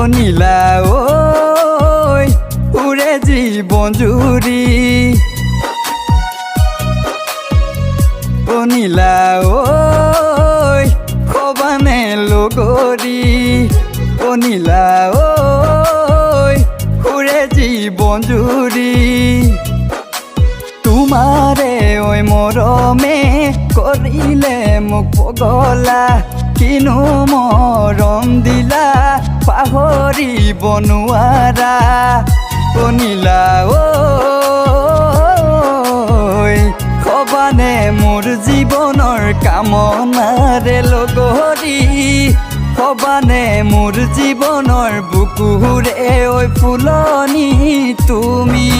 নীলা ঐ উৰে জীৱন জুৰি নীলা ঐ খবানে লগৰী নীলা ঐ উৰে জীৱন জুৰি তোমাৰে ঐ মৰমে কৰিলে মোক পগলা কিনো মৰম দিলা পাহৰিব নোৱাৰা নীলা ঐ খবানে মোৰ জীৱনৰ কামনাৰে লগৰী খবানে মোৰ জীৱনৰ বুকুৰে ঐ ফুলনি তুমি